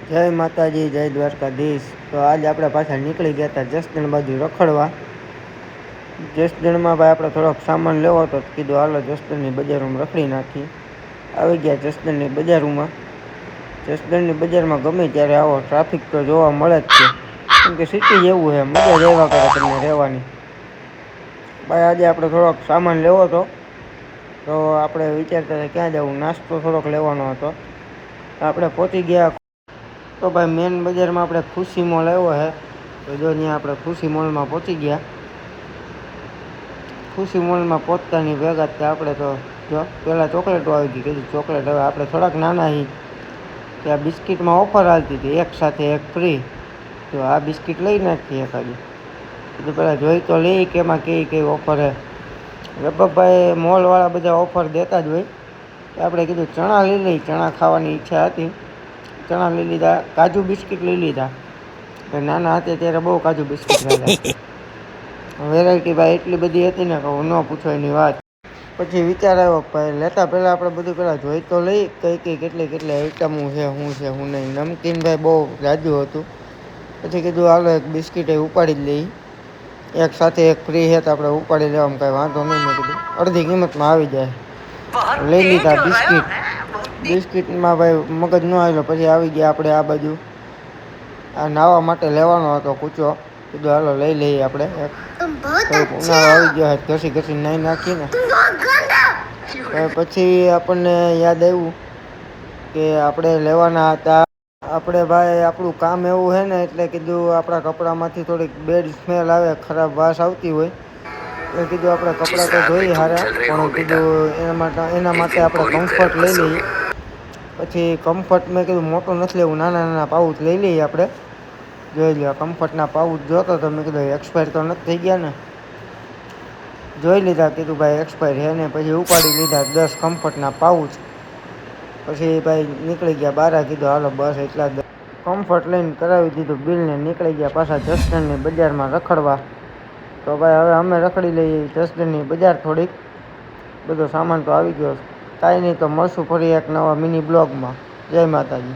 જય માતાજી, જય દ્વારકાધીશ। તો આજે આપણે પાછા નીકળી ગયા હતા જસદણ બાજુ રખડવા। જસદણમાં ભાઈ આપણે થોડોક સામાન લેવો હતો, કીધું હાલો જસદણની બજારમાં રખડી નાખી। આવી ગયા જસદણની બજારમાં। જસદણની બજારમાં ગમે ત્યારે આવો ટ્રાફિક તો જોવા મળે જ છે, કેમ કે સિટી જેવું છે, મજા જ આવ્યા કરે તમને રહેવાની। ભાઈ આજે આપણે થોડોક સામાન લેવો હતો, તો આપણે વિચારતા હતા ક્યાં જવું, નાસ્તો થોડોક લેવાનો હતો। આપણે પહોંચી ગયા। તો ભાઈ મેન બજારમાં આપણે ખુશી મોલ આવ્યો છે, તો જો ત્યાં આપણે ખુશી મોલમાં પહોંચી ગયા। ખુશી મોલમાં પહોંચતાની ભેગા જ આપણે તો જો પહેલાં ચોકલેટો આવી ગઈ, કીધું ચોકલેટ હવે આપણે થોડાક નાના છીએ ત્યાં બિસ્કિટમાં ઓફર આવતી હતી, એક સાથે એક ફ્રી। તો આ બિસ્કિટ લઈ નાખીએ એખાદી, કીધું પહેલાં જોઈ તો લઈ કે એમાં કઈ ઓફર છે। લગભગ મોલવાળા બધા ઓફર દેતા જ હોય। આપણે કીધું ચણા લઈ લઈ, ચણા ખાવાની ઈચ્છા હતી, ચણા લઈ લીધા। કાજુ બિસ્કિટ લઈ લીધા, નાના હતા ત્યારે બહુ કાજુ બિસ્કિટ ખાધા। વેરાયટી ભાઈ એટલી બધી હતી ને કે ન પૂછો એની વાત। પછી વિચાર આવ્યો ભાઈ લેતા પહેલાં આપણે બધું પહેલાં જોઈ તો લઈ કઈ કેટલી આઈટમો છે, શું નહીં। નમકીન ભાઈ બહુ જાજુ હતું, પછી કીધું હાલો એક બિસ્કિટ ઉપાડી જ લઈ, એક સાથે એક ફ્રી છે તો આપણે ઉપાડી લેવામાં કાંઈ વાંધો નહીં। મેં કીધું અડધી કિંમતમાં આવી જાય, લઈ લીધા બિસ્કિટ। બિસ્કિટમાં ભાઈ મગજ ન આવેલો, પછી આવી ગયા આપણે આ બાજુ આ નાહવા માટે લેવાનો હતો કૂચો, કીધું હાલો લઈ લઈએ આપણે એક। ઉનાળો આવી ગયો છે, ઘસી નાહી નાખીને પછી આપણને યાદ આવ્યું કે આપણે લેવાના હતા। આપણે ભાઈ આપણું કામ એવું છે ને, એટલે કીધું આપણા કપડામાંથી થોડીક બેડ સ્મેલ આવે, ખરાબ વાસ આવતી હોય, એટલે કીધું આપણે કપડાં તો જોઈએ સારા, પણ કીધું એના માટે આપણે કમ્ફર્ટ લઈ લઈએ। પછી કમ્ફર્ટ મેં કીધું મોટું નથી લેવું, નાના પાઉચ લઈ લઈએ આપણે। જોઈ લો કમ્ફર્ટના પાઉચ જોતો તો મેં કીધું એક્સપાયર તો નથી થઈ ગયા ને, જોઈ લીધા, કીધું ભાઈ એક્સપાયર છે ને। પછી ઉપાડી લીધા 10 કમ્ફર્ટના પાઉચ। પછી ભાઈ નીકળી ગયા બહાર, કીધું હાલો બસ એટલા જ કમ્ફર્ટ લઈને કરાવી દીધું બિલ ને નીકળી ગયા પાછા જસદણની બજારમાં રખડવા। તો ભાઈ હવે અમે રખડી લઈએ જસદણની બજાર થોડીક, બધો સામાન તો આવી ગયો, કાંઈ નહીં, તો મળશું ફરી એક નવા મિની બ્લોગમાં। જય માતાજી।